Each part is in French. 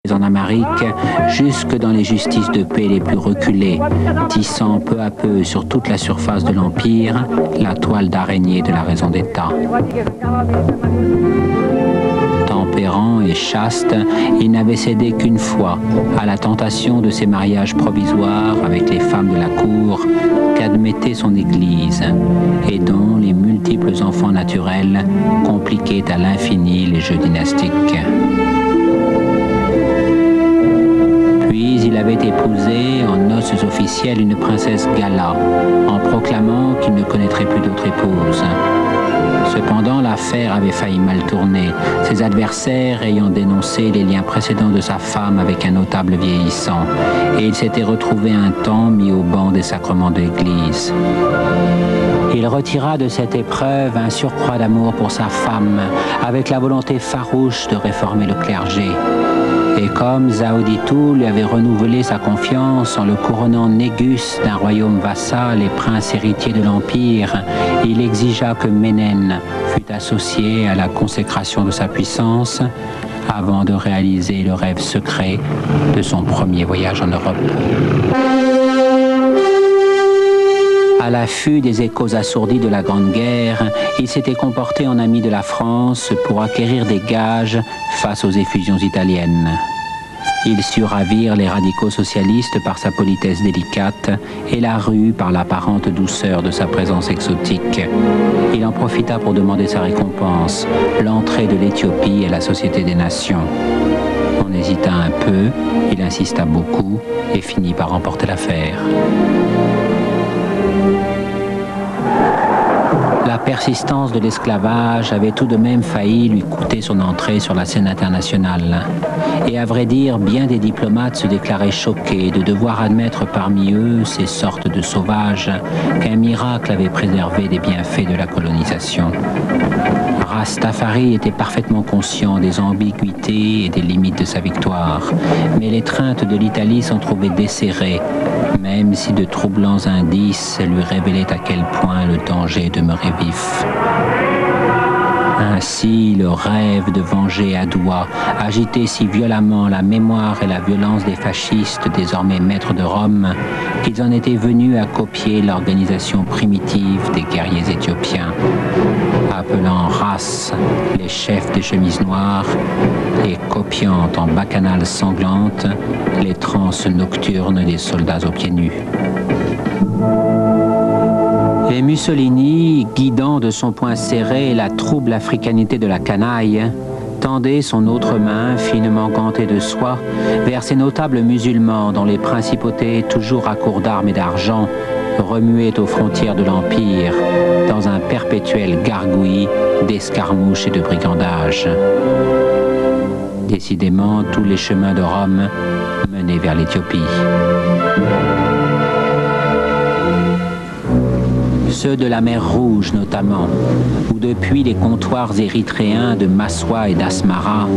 en Amérique, jusque dans les justices de paix les plus reculées, tissant peu à peu sur toute la surface de l'Empire la toile d'araignée de la raison d'État. Tempérant et chaste, il n'avait cédé qu'une fois à la tentation de ces mariages provisoires avec les femmes de la cour qu'admettait son Église et dont les multiples enfants naturels compliquaient à l'infini les jeux dynastiques. Puis il avait épousé en noces officielles une princesse Gala, en proclamant qu'il ne connaîtrait plus d'autre épouse. Cependant, l'affaire avait failli mal tourner, ses adversaires ayant dénoncé les liens précédents de sa femme avec un notable vieillissant, et il s'était retrouvé un temps mis au banc des sacrements de l'Église. Il retira de cette épreuve un surcroît d'amour pour sa femme, avec la volonté farouche de réformer le clergé. Et comme Zaoditu lui avait renouvelé sa confiance en le couronnant négus d'un royaume vassal et prince héritier de l'Empire, il exigea que Ménène fût associé à la consécration de sa puissance avant de réaliser le rêve secret de son premier voyage en Europe. À l'affût des échos assourdis de la Grande Guerre, il s'était comporté en ami de la France pour acquérir des gages face aux effusions italiennes. Il sut ravir les radicaux socialistes par sa politesse délicate et la rue par l'apparente douceur de sa présence exotique. Il en profita pour demander sa récompense, l'entrée de l'Éthiopie à la Société des Nations. On hésita un peu, il insista beaucoup et finit par remporter l'affaire. La persistance de l'esclavage avait tout de même failli lui coûter son entrée sur la scène internationale. Et à vrai dire, bien des diplomates se déclaraient choqués de devoir admettre parmi eux, ces sortes de sauvages, qu'un miracle avait préservé des bienfaits de la colonisation. Rastafari était parfaitement conscient des ambiguïtés et des limites de sa victoire, mais l'étreinte de l'Italie s'en trouvait desserrée, même si de troublants indices lui révélaient à quel point le danger demeurait vif. Ainsi, le rêve de venger Adoua agitait si violemment la mémoire et la violence des fascistes, désormais maîtres de Rome, qu'ils en étaient venus à copier l'organisation primitive des guerriers éthiopiens, appelant race les chefs des chemises noires et copiant en bacchanales sanglantes les transes nocturnes des soldats aux pieds nus. Et Mussolini, guidant de son poing serré la trouble africanité de la canaille, tendait son autre main, finement gantée de soie, vers ces notables musulmans dont les principautés, toujours à court d'armes et d'argent, remuaient aux frontières de l'Empire, dans un perpétuel gargouillis d'escarmouches et de brigandages. Décidément, tous les chemins de Rome menaient vers l'Éthiopie. Ceux de la mer Rouge notamment, où depuis les comptoirs érythréens de Massoua et d'Asmara,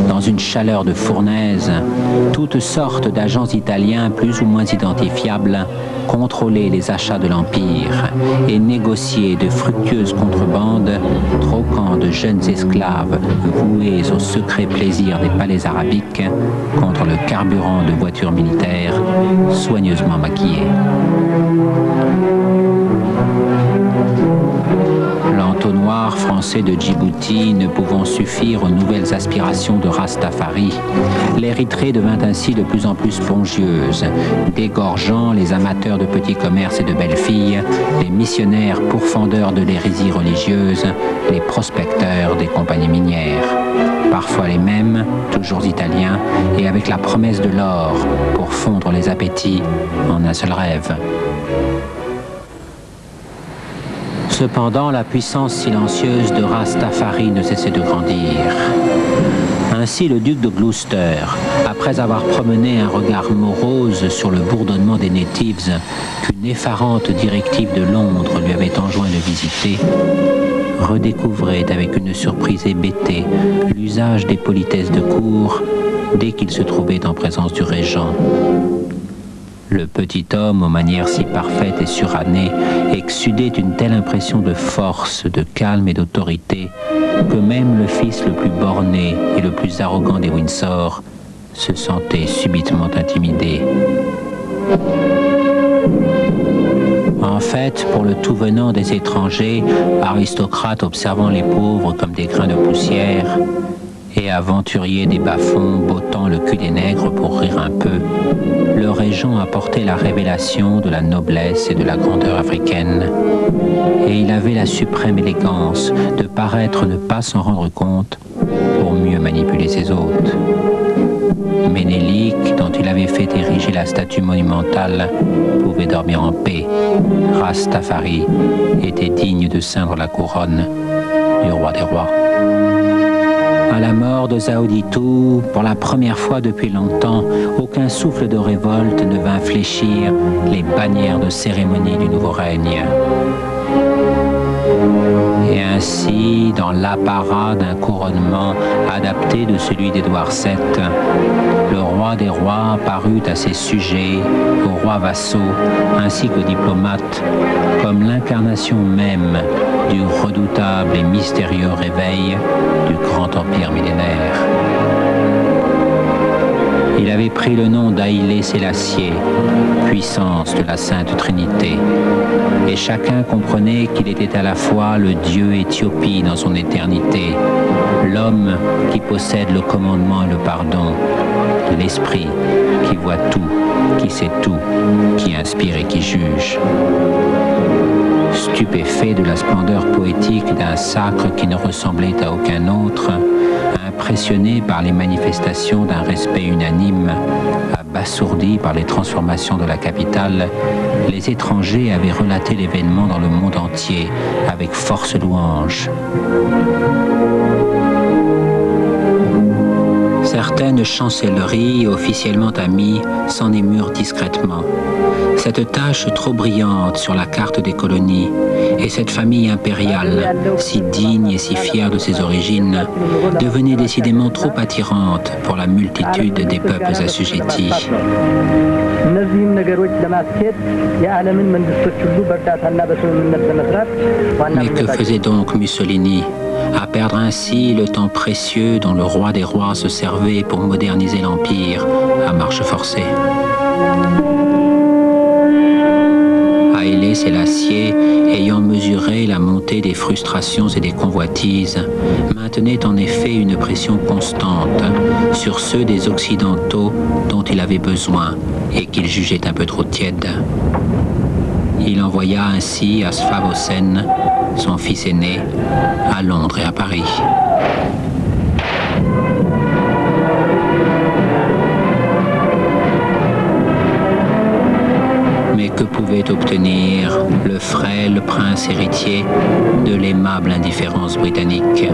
dans une chaleur de fournaise, toutes sortes d'agents italiens plus ou moins identifiables contrôlaient les achats de l'Empire et négociaient de fructueuses contrebandes, troquant de jeunes esclaves voués aux secrets plaisirs des palais arabiques contre le carburant de voitures militaires soigneusement maquillées. L'entonnoir français de Djibouti ne pouvant suffire aux nouvelles aspirations de Rastafari, l'Érythrée devint ainsi de plus en plus spongieuse, dégorgeant les amateurs de petits commerces et de belles filles, les missionnaires pourfendeurs de l'hérésie religieuse, les prospecteurs des compagnies minières. Parfois les mêmes, toujours italiens, et avec la promesse de l'or pour fondre les appétits en un seul rêve. Cependant, la puissance silencieuse de Rastafari ne cessait de grandir. Ainsi, le duc de Gloucester, après avoir promené un regard morose sur le bourdonnement des natives qu'une effarante directive de Londres lui avait enjoint de visiter, redécouvrait avec une surprise hébétée l'usage des politesses de cour dès qu'il se trouvait en présence du régent. Le petit homme, aux manières si parfaites et surannées, exsudait une telle impression de force, de calme et d'autorité que même le fils le plus borné et le plus arrogant des Windsor se sentait subitement intimidé. En fait, pour le tout venant des étrangers, aristocrates observant les pauvres comme des grains de poussière, et aventuriers des bas-fonds bottant le cul des nègres pour rire un peu, le régent apportait la révélation de la noblesse et de la grandeur africaine. Et il avait la suprême élégance de paraître ne pas s'en rendre compte pour mieux manipuler ses hôtes. Ménélique, dont il avait fait ériger la statue monumentale, pouvait dormir en paix. Rastafari était digne de ceindre la couronne du roi des rois. À la mort de Zaouditou, pour la première fois depuis longtemps, aucun souffle de révolte ne vint fléchir les bannières de cérémonie du nouveau règne. Et ainsi, dans l'apparat d'un couronnement adapté de celui d'Édouard VII, le roi des rois parut à ses sujets, aux rois vassaux, ainsi qu'aux diplomates, comme l'incarnation même du redoutable et mystérieux réveil du grand empire millénaire. Il avait pris le nom d'Haïlé Sélassié, puissance de la Sainte Trinité, et chacun comprenait qu'il était à la fois le Dieu Éthiopie dans son éternité, l'homme qui possède le commandement et le pardon, l'esprit qui voit tout, qui sait tout, qui inspire et qui juge. Stupéfait de la splendeur poétique d'un sacre qui ne ressemblait à aucun autre, impressionné par les manifestations d'un respect unanime, abasourdi par les transformations de la capitale, les étrangers avaient relaté l'événement dans le monde entier avec force louange. Certaines chancelleries, officiellement amies, s'en émurent discrètement. Cette tache trop brillante sur la carte des colonies et cette famille impériale, si digne et si fière de ses origines, devenait décidément trop attirante pour la multitude des peuples assujettis. Mais que faisait donc Mussolini à perdre ainsi le temps précieux dont le roi des rois se servait pour moderniser l'Empire à marche forcée? Haïlé Sélassié, ayant mesuré la montée des frustrations et des convoitises, maintenait en effet une pression constante sur ceux des Occidentaux dont il avait besoin et qu'il jugeait un peu trop tièdes. Il envoya ainsi à Sphavosen, son fils aîné, à Londres et à Paris. Mais que pouvait obtenir le frêle prince héritier de l'aimable indifférence britannique?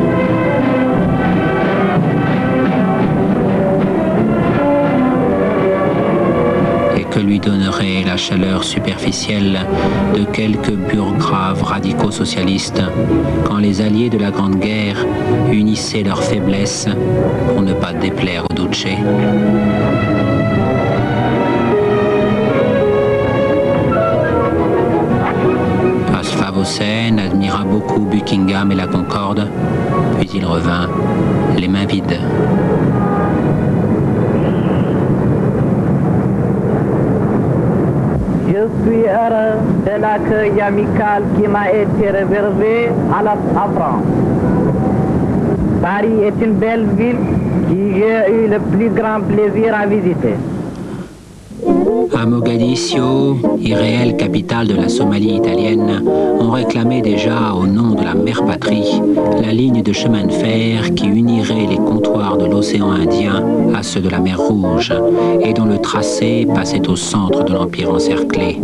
Que lui donnerait la chaleur superficielle de quelques burgraves radicaux socialistes quand les alliés de la Grande Guerre unissaient leurs faiblesses pour ne pas déplaire au Duce. À Sphavosen admira beaucoup Buckingham et la Concorde, puis il revint les mains vides. Je suis heureux de l'accueil amical qui m'a été réservé à la France. Paris est une belle ville que j'ai eu le plus grand plaisir à visiter. À Mogadiscio, irréelle capitale de la Somalie italienne, on réclamait déjà au nom de la mère patrie la ligne de chemin de fer qui unirait les comptoirs de l'océan Indien à ceux de la mer Rouge et dont le tracé passait au centre de l'empire encerclé.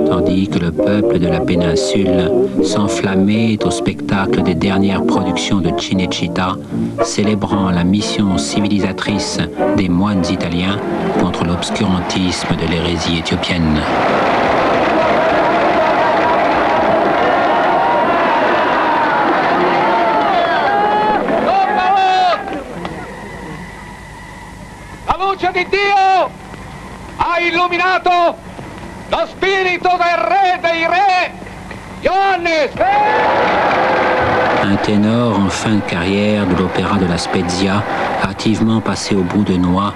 Tandis que le peuple de la péninsule s'enflammait au spectacle des dernières productions de Cinecittà, célébrant la mission civilisatrice des moines italiens contre l'obscurantisme de l'hérésie éthiopienne. La luce di Dio ha illuminato lo spirito del re dei re, Johannes. Un ténor en fin de carrière de l'opéra de la Spezia a effectivement passé au bout de noix.